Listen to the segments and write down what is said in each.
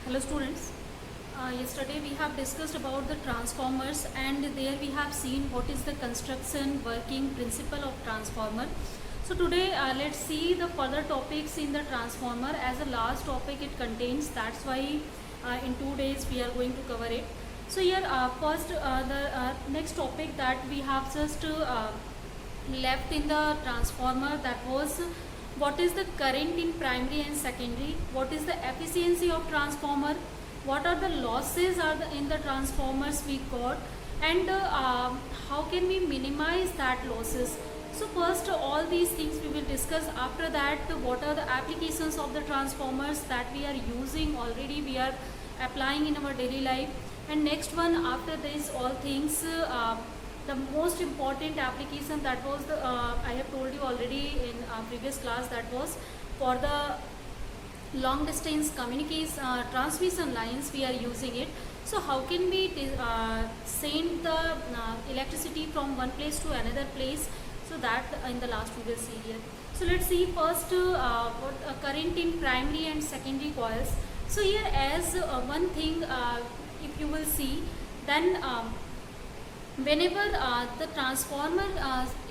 Hello students. Yesterday we have discussed about the transformers, and there we have seen what is the construction working principle of transformer. So today let's see the further topics in the transformer. As a last topic it contains, that's why in 2 days we are going to cover it. So here first the next topic that we have just left in the transformer, that was what is the current in primary and secondary, what is the efficiency of transformer, what are the losses in the transformers we got, and how can we minimize that losses. So first all these things we will discuss. After that, what are the applications of the transformers that we are using already, we are applying in our daily life. And next one, after this all things, the most important application, that was the I have told you already in previous class, that was for the long distance communication transmission lines we are using it. So how can we send the electricity from one place to another place, so that in the last we will see here. So let's see first what current in primary and secondary coils. So here as one thing, if you will see, then whenever the transformer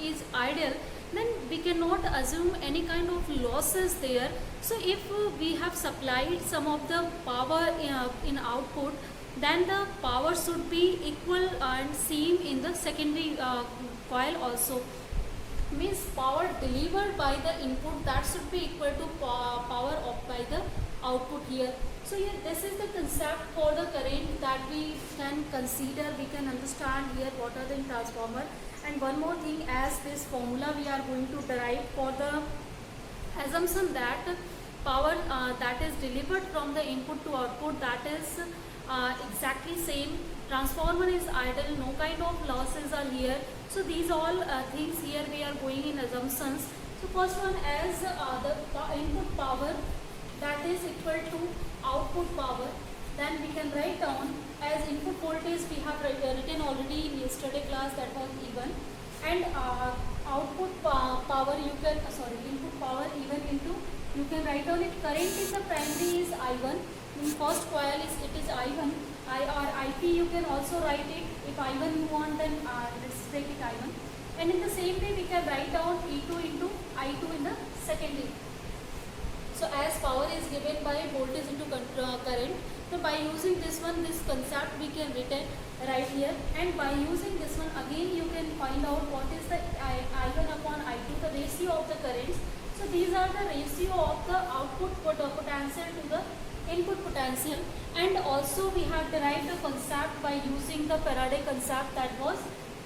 is idle, then we cannot assume any kind of losses there. So if we have supplied some of the power in output, then the power should be equal and same in the secondary coil also. Means power delivered by the input, that should be equal to power of by the output here. So here this is the concept for the current that we can consider, we can understand here what are the transformer. And one more thing, as this formula we are going to derive for the assumption that power that is delivered from the input to output, that is exactly same. Transformer is idle, no kind of losses are here. So these all things here we are going in assumptions. So first one, as the input power that is equal to output power, then we can write down as input voltage we have written already in yesterday class, that was E1, and output power you can input power even into, you can write down it. Current in the primary is I1, in first coil it is I1, I or IP you can also write it. If I1 you want, then let's take it I1, and in the same way we can write down E2 into I2 in the secondary. So as power is given by voltage into current, so by using this one, this concept we can written right here, and by using this one again you can find out what is the I1 upon I2, the ratio of the currents. So these are the ratio of the output potential to the input potential. And also we have derived the concept by using the Faraday concept, that was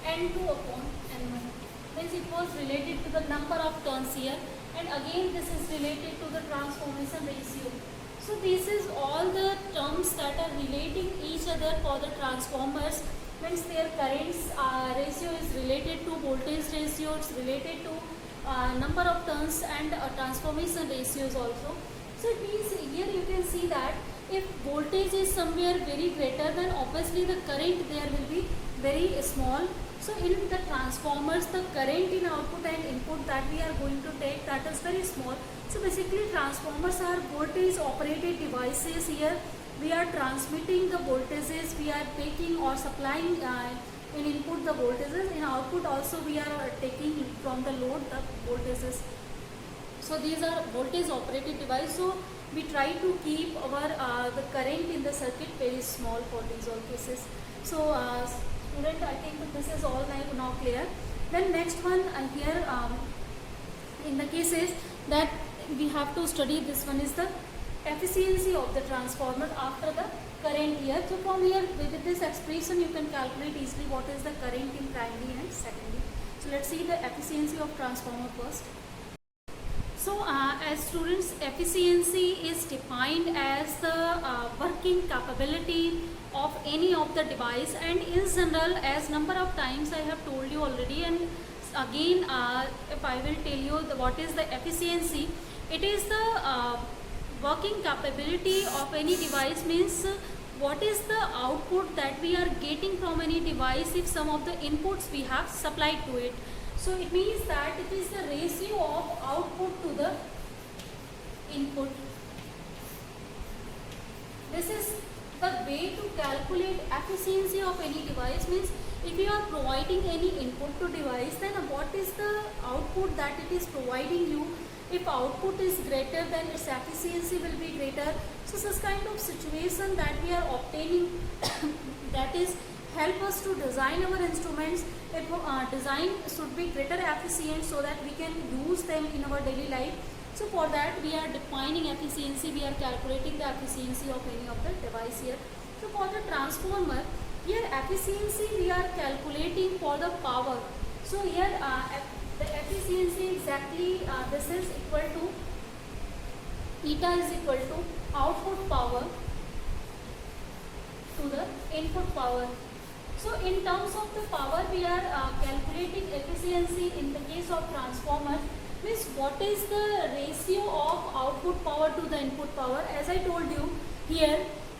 N2 upon N1. Means it was related to the number of turns here, and again this is related to the transformation ratio. So this is all the terms that are relating each other for the transformers. Means their currents ratio is related to voltage ratio, it's related to number of turns, and transformation ratios also. So it means here you can see that if voltage is somewhere very greater, then obviously the current there will be very small. So in the transformers, the current in output and input that we are going to take, that is very small. So basically transformers are voltage operated devices. Here we are transmitting the voltages, we are taking or supplying in input the voltages, in output also we are taking from the load the voltages. So these are voltage operated device. So we try to keep our the current in the circuit very small for these all cases. So student, I think this is all now clear. Then next one here in the cases that we have to study, this one is the efficiency of the transformer after the current here. So from here with this expression you can calculate easily what is the current in primary and secondary. So let's see the efficiency of transformer first. So as students, efficiency is defined as the working capability of any of the device, and in general, as number of times I have told you already, and again if I will tell you what is the efficiency, it is the working capability of any device. Means what is the output that we are getting from any device if some of the inputs we have supplied to it. So it means that it is the ratio of output to the input. this is the way to calculate efficiency of any device. Means if you are providing any input to device, then what is the output that it is providing you. If output is greater, then its efficiency will be greater. So such kind of situation that we are obtaining that is help us to design our instruments. If design should be greater efficient so that we can use them in our daily life. So for that we are defining efficiency, we are calculating the efficiency of any of the device here. So for the transformer, here efficiency we are calculating for the power. So here the efficiency exactly this is equal to eta is equal to output power to the input power. So in terms of the power we are calculating efficiency in the case of transformer. Means what is the ratio of output power to the input power. As I told you here,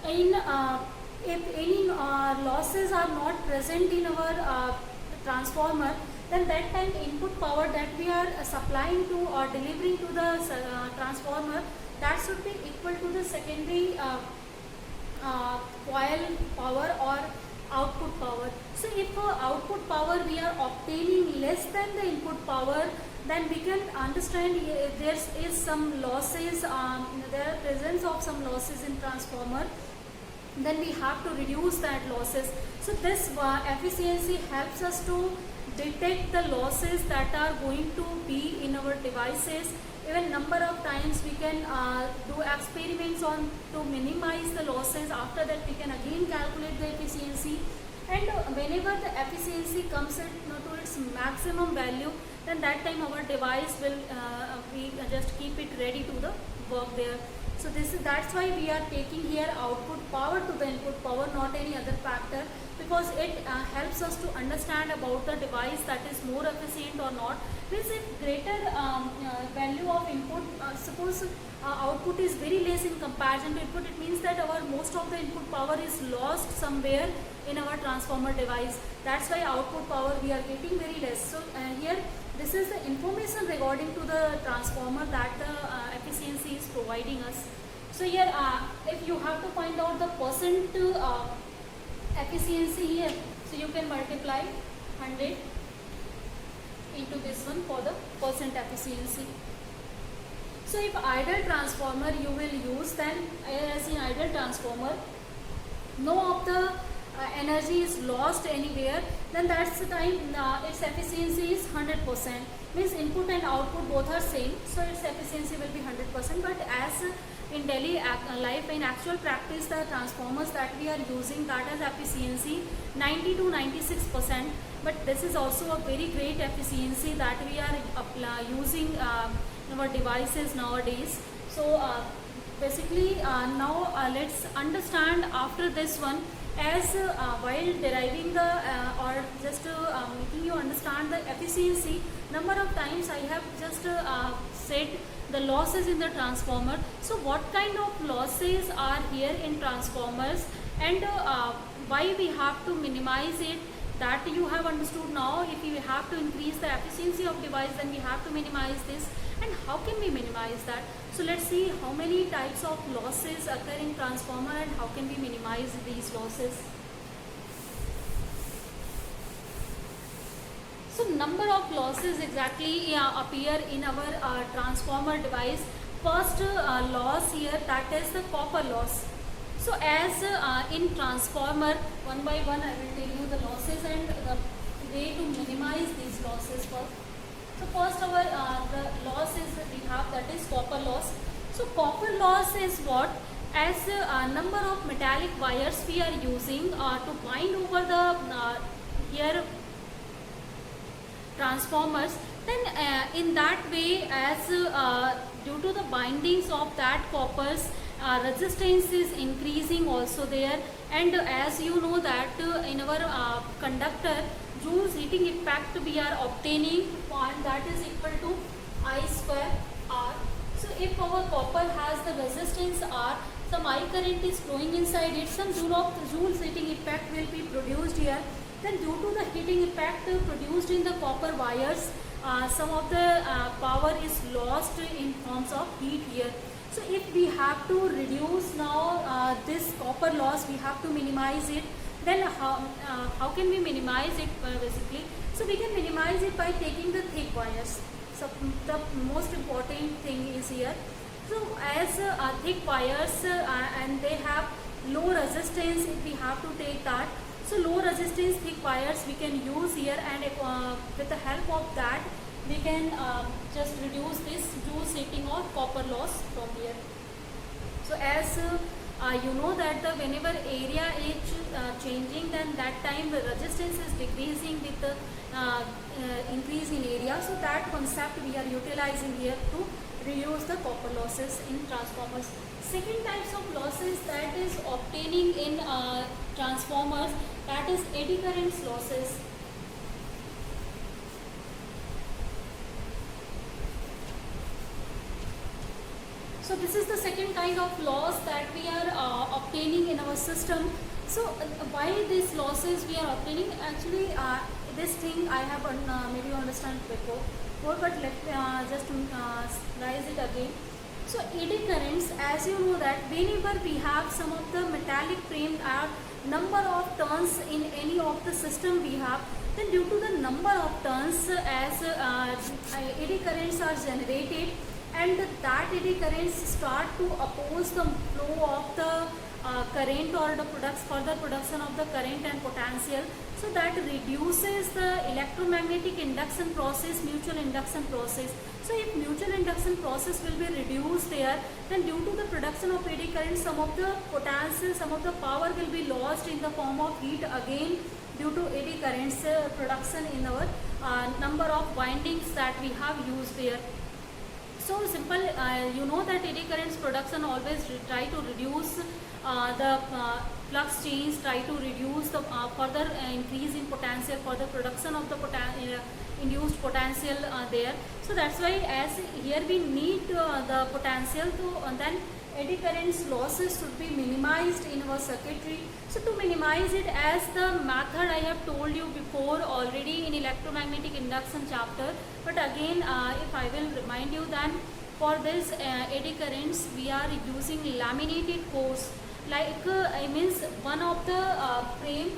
in if any losses are not present in our transformer, then that time input power that we are supplying to or delivering to the transformer, that should be equal to the secondary coil power or output power. So if output power we are obtaining less than the input power, then we can understand there is some losses, there are presence of some losses in transformer, then we have to reduce that losses. So this efficiency helps us to detect the losses that are going to be in our devices. Even number of times we can do experiments on to minimize the losses. After that we can again calculate the efficiency, and whenever the efficiency comes to its maximum value, then that time our device will we just keep it ready to the work there. So that's why we are taking here output power to the input power, not any other factor, because it helps us to understand about the device that is more efficient or not. Means if greater value of input, suppose output is very less in comparison to input, it means that our most of the input power is lost somewhere in our transformer device. That's why output power we are getting very less. So here this is the information regarding to the transformer that the efficiency is providing us. So here if you have to find out the percent efficiency here, so you can multiply 100 into this one for the percent efficiency. So if idle transformer you will use, then as in idle transformer no of the energy is lost anywhere, then that's the time its efficiency is 100%. Means input and output both are same, so its efficiency will be 100%. But as in daily life, in actual practice, the transformers that we are using, that has efficiency 90 to 96%. But this is also a very great efficiency that we are using in our devices nowadays. So basically now let's understand after this one, as while deriving the or just making you understand the efficiency, number of times I have just said the losses in the transformer. So what kind of losses are here in transformers, and why we have to minimize it, that you have understood now. If we have to increase the efficiency of device, then we have to minimize this, and how can we minimize that. So let's see how many types of losses occur in transformer and how can we minimize these losses. So number of losses exactly appear in our transformer device. First loss here, that is the copper loss. So as in transformer, one by one I will tell you the losses and the way to minimize these losses first. So first our the loss is we have, that is copper loss. So copper loss is what? As number of metallic wires we are using to bind over the here transformers, then in that way, as due to the bindings of that coppers, resistance is increasing also there. And as you know that in our conductor, Joule's heating effect we are obtaining, and that is equal to I square R. So if our copper has the resistance R, some I current is flowing inside it, some Joule's heating effect will be produced here. Then due to the heating effect produced in the copper wires, some of the power is lost in forms of heat here. So if we have to reduce now this this copper loss we have to minimize it. Then how can we minimize it basically? So we can minimize it by taking the thick wires. So the most important thing is here. So as thick wires and they have low resistance, if we have to take that. So low resistance thick wires we can use here, and with the help of that we can just reduce this Joule's rating or copper loss from here. So as you know that whenever area is changing, then that time the resistance is decreasing with the increase in area. So that concept we are utilizing here to reduce the copper losses in transformers. Second types of losses that is obtaining in transformers, that is eddy currents losses. So this is the second kind of loss that we are obtaining in our system. So why these losses we are obtaining? Actually this thing I have maybe understand before, but let just rise it again. So eddy currents, as you know that whenever we have some of the metallic frame number of turns in any of the system we have, then due to the number of turns as eddy currents are generated, and that eddy currents start to oppose the flow of the current or the further production of the current and potential. So that reduces the electromagnetic induction process, mutual induction process. So if mutual induction process will be reduced there, then due to the production of eddy current, some of the potential, some of the power will be lost in the form of heat again due to eddy currents production in our number of windings that we have used there. So simple, you know that eddy currents production always try to reduce the flux change, try to reduce the further increase in potential for the production of the induced potential there. So that's why as here we need the potential to then eddy currents losses should be minimized in our circuitry. So to minimize it, as the method I have told you before already in electromagnetic induction chapter, but again if I will remind you, then for this eddy currents we are using laminated cores, like means one of the frame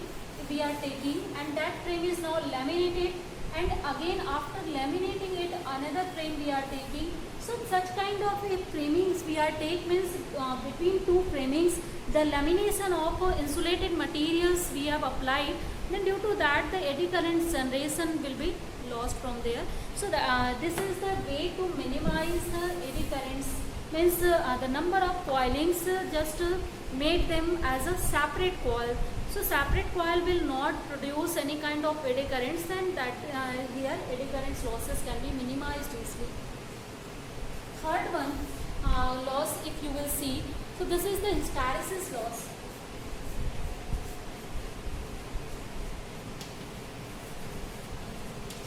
we are taking, and that frame is now laminated, and again after laminating it another frame we are taking. So such kind of framings we are take means between two framings the lamination of insulated materials we have applied, then due to that the eddy current generation will be lost from there. So this is the way to minimize the eddy currents, means the number of coilings, just make them as a separate coil. So separate coil will not produce any kind of eddy currents, and that here eddy currents losses can be minimized easily. Third one loss, if you will see, so this is the hysteresis loss.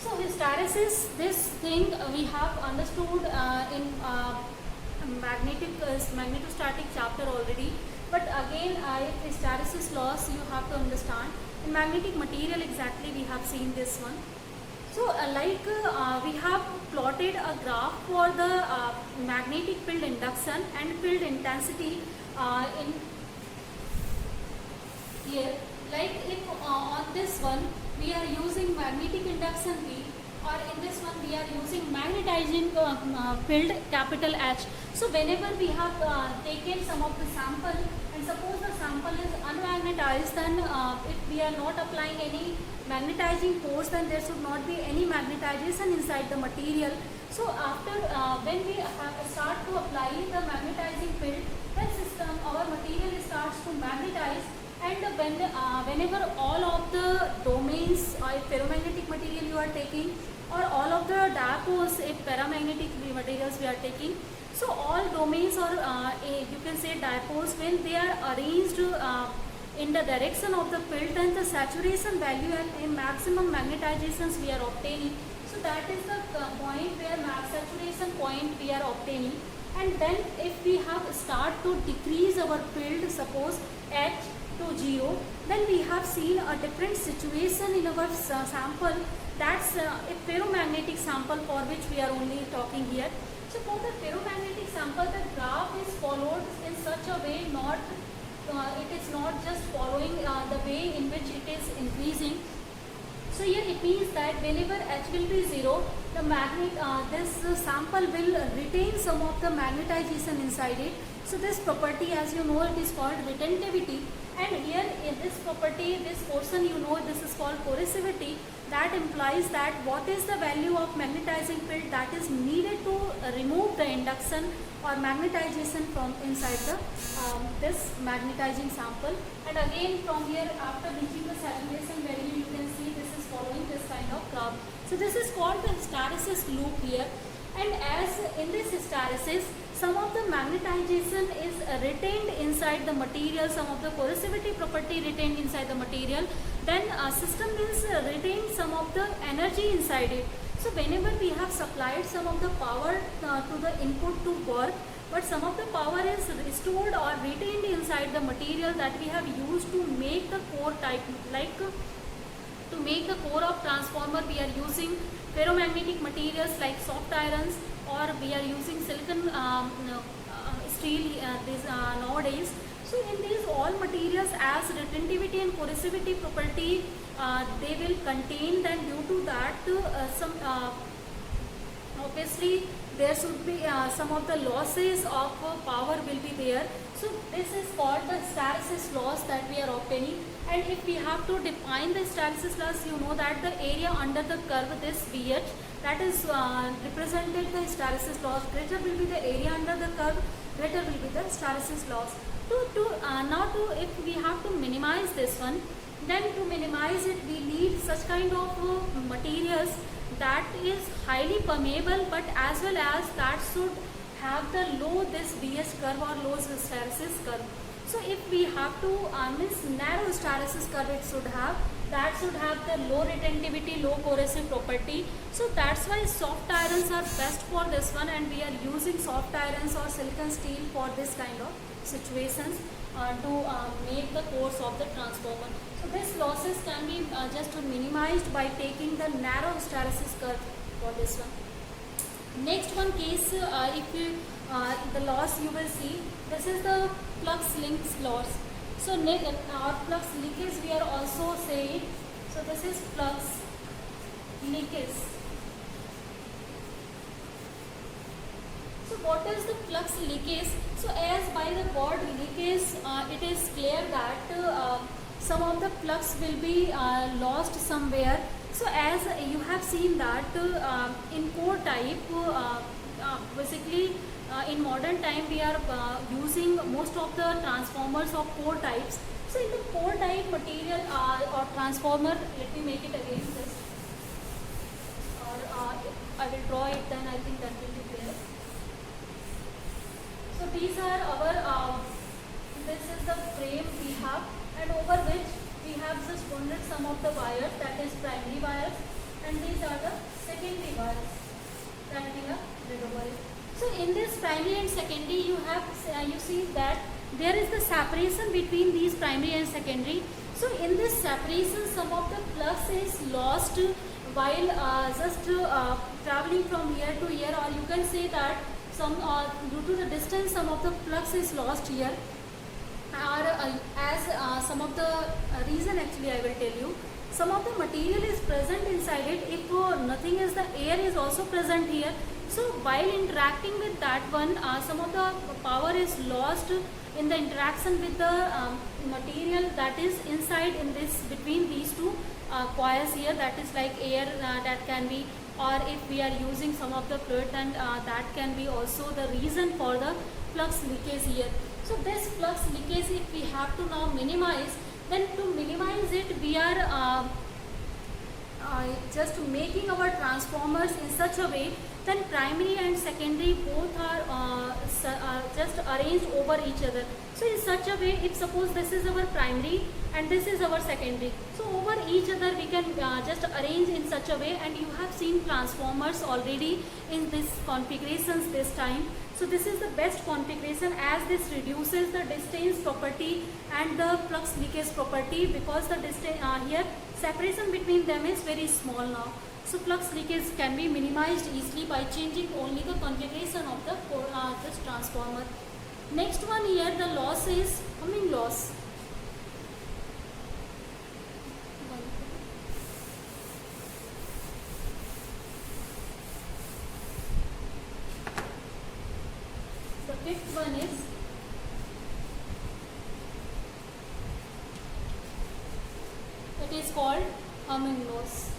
So hysteresis, this thing we have understood in magnetostatic chapter already, but again hysteresis loss you have to understand. In magnetic material exactly we have seen this one. So we have plotted a graph for the magnetic field induction and field intensity in here. Like if on this one we are using magnetic induction V, or in this one we are using magnetizing field capital H. So whenever we have taken some of the sample, and suppose the sample is unmagnetized, then if we are not applying any magnetizing force, then there should not be any magnetization inside the material. So after when we start to apply the magnetizing field, then our material starts to magnetize, and whenever all of the domains, if ferromagnetic material you are taking, or all of the dipoles if paramagnetic materials we are taking, so all domains, or you can say dipoles, when they are arranged in the direction of the field, then the saturation value and maximum magnetizations we are obtaining. So that is the point where max saturation point we are obtaining. And then if we have start to decrease our field, suppose H to 0, then we have seen a different situation in our sample. That's a ferromagnetic sample for which we are only talking here. So for the ferromagnetic sample, the graph is followed in such a way, not it is not just following the way in which it is increasing. So here it means that whenever H will be 0, the this sample will retain some of the magnetization inside it. So this property, as you know, it is called retentivity, and here in this property, this portion, you know, this is called coercivity. That implies that what is the value of magnetizing field that is needed to remove the induction or magnetization from inside the this magnetizing sample. And again from here, after reaching the saturation value, you can see this is following this kind of curve. So this is called the hysteresis loop here, and as in this hysteresis, some of the magnetization is retained inside the material, some of the coercivity property retained inside the material, then system will retain some of the energy inside it. So whenever we have supplied some of the power to the input to work, but some of the power is stored or retained inside the material that we have used to make the core type, like to make the core of transformer we are using ferromagnetic materials like soft irons, or we are using silicon steel nowadays. So in these all materials, as retentivity and coercivity property they will contain, then due to that some obviously there should be some of the losses of power will be there. So this is called the hysteresis loss that we are obtaining. And if we have to define the hysteresis loss, you know that the area under the curve, this VH, that is represented the hysteresis loss. Greater will be the area under the curve, greater will be the hysteresis loss. If we have to minimize this one, then to minimize it, we need such kind of materials that is highly permeable, but as well as that should have the low this VH curve or low hysteresis curve. So if we have to narrow hysteresis curve, it should have, that should have the low retentivity, low coercive property. So that's why soft irons are best for this one, and we are using soft irons or silicon steel for this kind of situations to make the cores of the transformer. So these losses can be just minimized by taking the narrow hysteresis curve for this one. Next one case, if you, the loss you will see, this is the flux links loss. So or flux leakage we are also saying. So this is flux leakage. So what is the flux leakage? So as by the word leakage, it is clear that some of the flux will be lost somewhere. So as you have seen that in core type, basically in modern time we are using most of the transformers of core types. So in the core type material or transformer, let me make it again this, or I will draw it, then I think that will be clear. So these are our, this is the frame we have, and over which we have just bonded some of the wires, that is primary wires, and these are the secondary wires that we have read over it. So in this primary and secondary, you have you see that there is the separation between these primary and secondary. So in this separation, some of the flux is lost while just traveling from here to here, or you can say that some due to the distance, some of the flux is lost here. Or as some of the reason, actually I will tell you, some of the material is present inside it. If nothing is, the air is also present here. So while interacting with that one, some of the power is lost in the interaction with the material that is inside in this, between these two coils here, that is like air that can be, or if we are using some of the fluid, then that can be also the reason for the flux leakage here. So this flux leakage, if we have to now minimize, then to minimize it, we are just making our transformers in such a way, then primary and secondary both are just arranged over each other. So in such a way, if suppose this is our primary and this is our secondary, so over each other we can just arrange in such a way, and you have seen transformers already in this configurations this time. So this is the best configuration, as this reduces the distance property and the flux leakage property, because the distance here separation between them is very small now. So flux leakage can be minimized easily by changing only the configuration of the this transformer. Next one here, the loss is humming loss. The fifth one is it is called humming loss.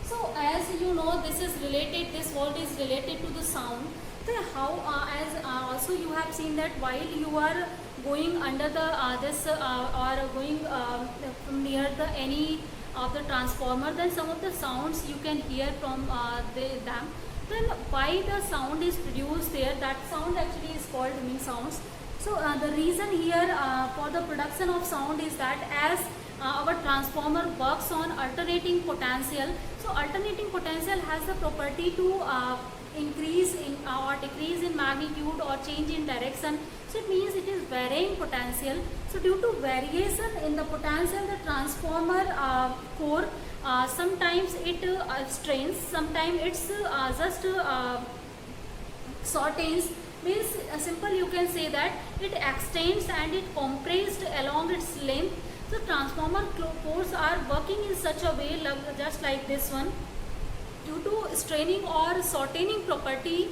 So as you know, this is related, this word is related to the sound. So how as also you have seen that while you are going under the this or going near the any of the transformer, then some of the sounds you can hear from them. Then why the sound is produced there, that sound actually is called humming sounds. So the reason here for the production of sound is that as our transformer works on alternating potential. So alternating potential has the property to increase in or decrease in magnitude or change in direction. So it means it is varying potential. So due to variation in the potential, the transformer core sometimes it strains, sometimes it's just shortens. Means simple you can say that it extends and it compressed along its length. So transformer cores are working in such a way just like this one. Due to straining or shortening property,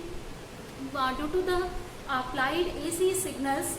due to the applied AC signals,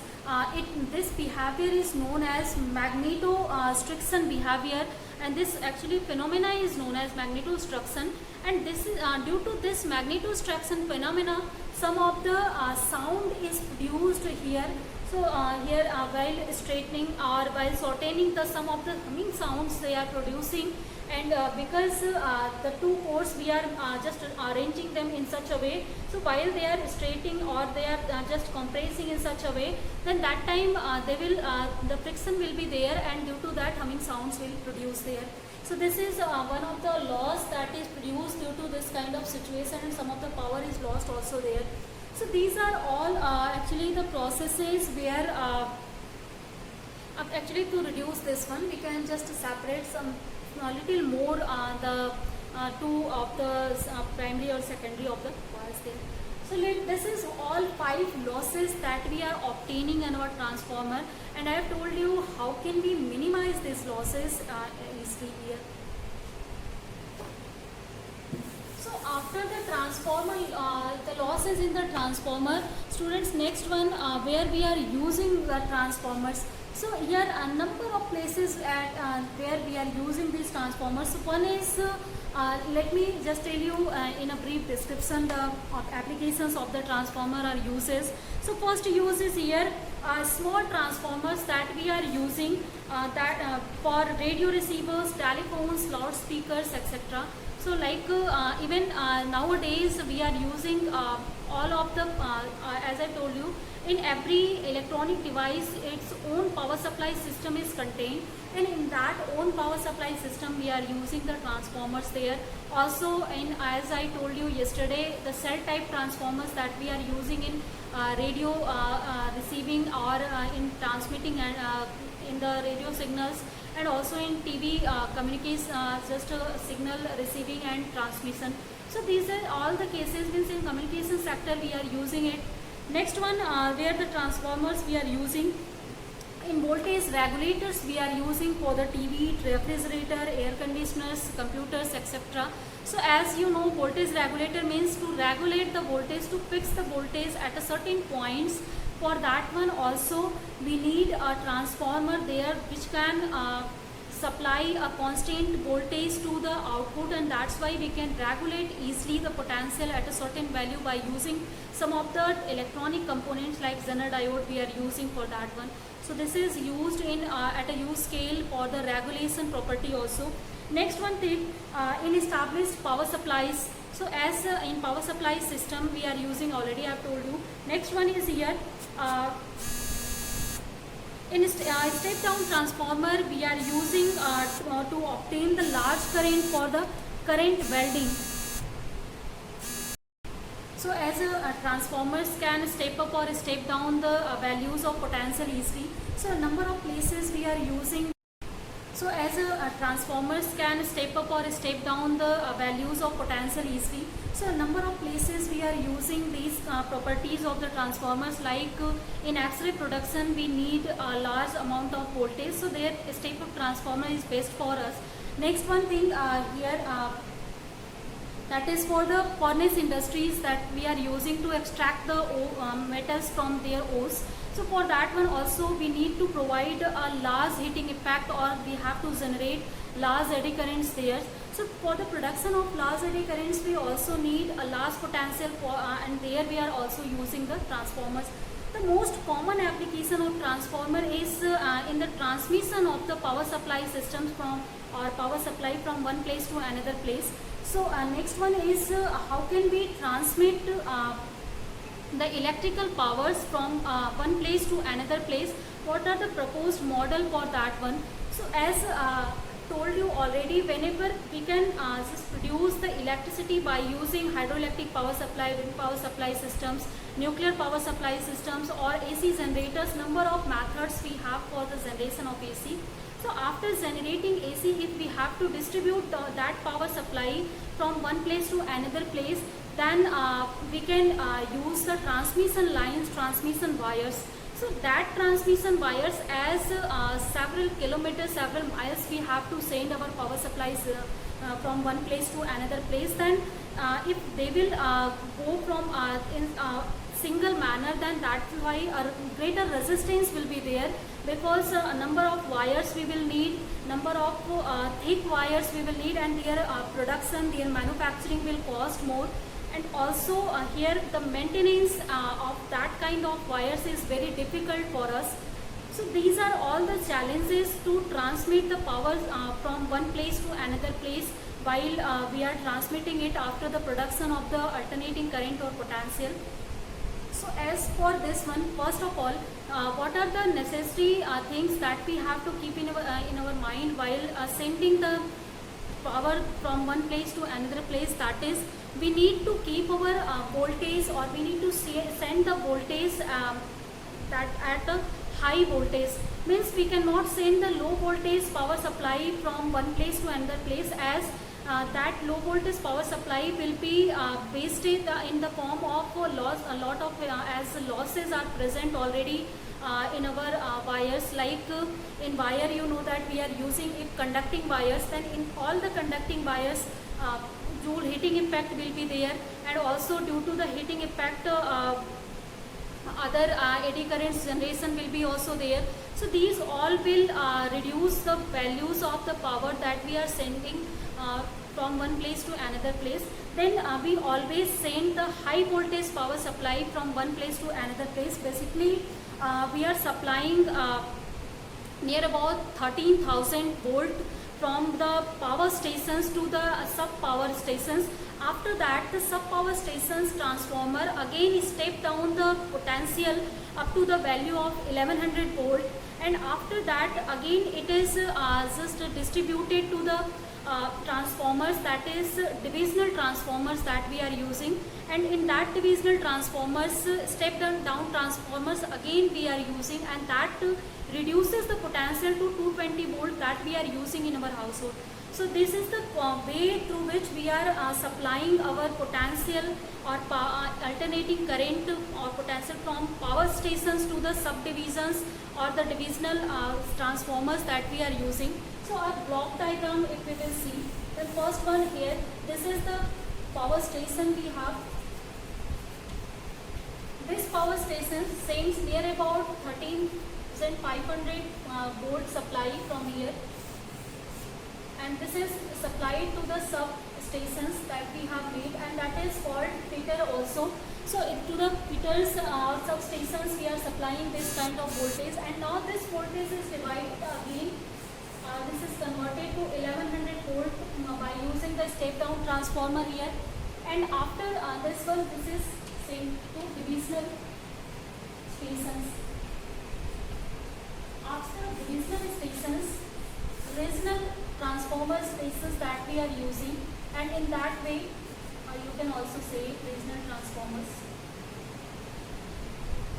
this behavior is known as magnetostriction behavior, and this actually phenomena is known as magnetostriction. And this is due to this magnetostriction phenomena, some of the sound is produced here. So here while straightening or while shortening, the some of the humming sounds they are producing. And because the two cores we are just arranging them in such a way, so while they are straightening or they are just compressing in such a way, then that time they will the friction will be there, and due to that humming sounds will produce there. So this is one of the loss that is produced due to this kind of situation, and some of the power is lost also there. So these are all actually the processes where actually to reduce this one we can just separate some a little more the two of the primary or secondary of the coils there. So this is all 5 losses that we are obtaining in our transformer, and I have told you how can we minimize these losses easily here. So after the transformer, the losses in the transformer, students, next one where we are using the transformers. So here a number of places at where we are using these transformers. So one is let me just tell you in a brief description the applications of the transformer or uses. So first use is here small transformers that we are using that for radio receivers, telephones, loudspeakers, etc. So like even nowadays we are using all of the as I told you, in every electronic device its own power supply system is contained, and in that own power supply system we are using the transformers there. Also in, as I told you yesterday, the cell type transformers that we are using in radio receiving or in transmitting and in the radio signals, and also in TV communication just signal receiving and transmission. So these are all the cases, means in communication sector we are using it. Next one where the transformers we are using in voltage regulators we are using for the TV, refrigerator, air conditioners, computers, etc. So as you know, voltage regulator means to regulate the voltage, to fix the voltage at a certain points. For that one also we need a transformer there which can supply a constant voltage to the output, and that's why we can regulate easily the potential at a certain value by using some of the electronic components like Zener diode we are using for that one. So this is used in at a use scale for the regulation property also. Next one thing in established power supplies. So as in power supply system we are using already, I have told you. Next one is here in step down transformer we are using to obtain the large current for the current welding. So as transformers can step up or step down the values of potential easily. So a number of places we are using. So as transformers can step up or step down the values of potential easily. So a number of places we are using these properties of the transformers, like in X-ray production we need a large amount of voltage, so their step up transformer is best for us. Next one thing here, that is for the furnace industries that we are using to extract the metals from their ores. So for that one also we need to provide a large heating effect, or we have to generate large eddy currents there. So for the production of large eddy currents we also need a large potential for, and there we are also using the transformers. The most common application of transformer is in the transmission of the power supply systems from, or power supply from one place to another place. So next one is how can we transmit the electrical powers from one place to another place. What are the proposed model for that one? So as told you already, whenever we can just produce the electricity by using hydroelectric power supply, wind power supply systems, nuclear power supply systems, or AC generators, number of methods we have for the generation of AC. So after generating AC, if we have to distribute that power supply from one place to another place, then we can use the transmission lines, transmission wires. So that transmission wires, as several kilometers, several miles we have to send our power supplies from one place to another place, then if they will go from in single manner, then that's why a greater resistance will be there, because a number of wires we will need, number of thick wires we will need, and their production, their manufacturing will cost more. And also here the maintenance of that kind of wires is very difficult for us. So these are all the challenges to transmit the power from one place to another place while we are transmitting it after the production of the alternating current or potential. So as for this one, first of all, what are the necessary things that we have to keep in our mind while sending the power from one place to another place? That is, we need to keep our voltage, or we need to send the voltage that at a high voltage. Means we cannot send the low voltage power supply from one place to another place, as that low voltage power supply will be wasted in the form of loss. A lot of as losses are present already in our wires. Like in wire, you know that we are using, if conducting wires, then in all the conducting wires Joule heating effect will be there, and also due to the heating effect other eddy currents generation will be also there. So these all will reduce the values of the power that we are sending from one place to another place. Then we always send the high voltage power supply from one place to another place. Basically we are supplying near about 13,000 volt from the power stations to the sub power stations. After that, the sub power stations transformer again step down the potential up to the value of 1100 volt, and after that again it is just distributed to the transformers, that is divisional transformers that we are using. And in that divisional transformers, step down transformers again we are using, and that reduces the potential to 220 volt that we are using in our household. So this is the way through which we are supplying our potential or alternating current or potential from power stations to the subdivisions or the divisional transformers that we are using. So our block diagram, if we will see, the first one here, this is the power station we have. This power station sends near about 13,500 volt supply from here, and this is supplied to the substations that we have made, and that is called feeder also. So to the feeders or substations we are supplying this kind of voltage, and now this voltage is divided again. This is converted to 1100 volt by using the step down transformer here, and after this one, this is sent to divisional stations. After divisional stations, regional transformer stations that we are using, and in that way you can also say regional transformers.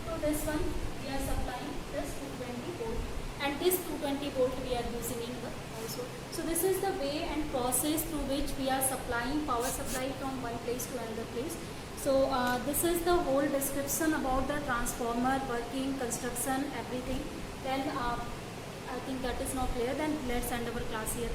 So this one we are supplying this 220 volt, and this 220 volt we are using in the also. So this is the way and process through which we are supplying power supply from one place to another place. So this is the whole description about the transformer working, construction, everything. Then I think that is now clear. Then let's end our class here.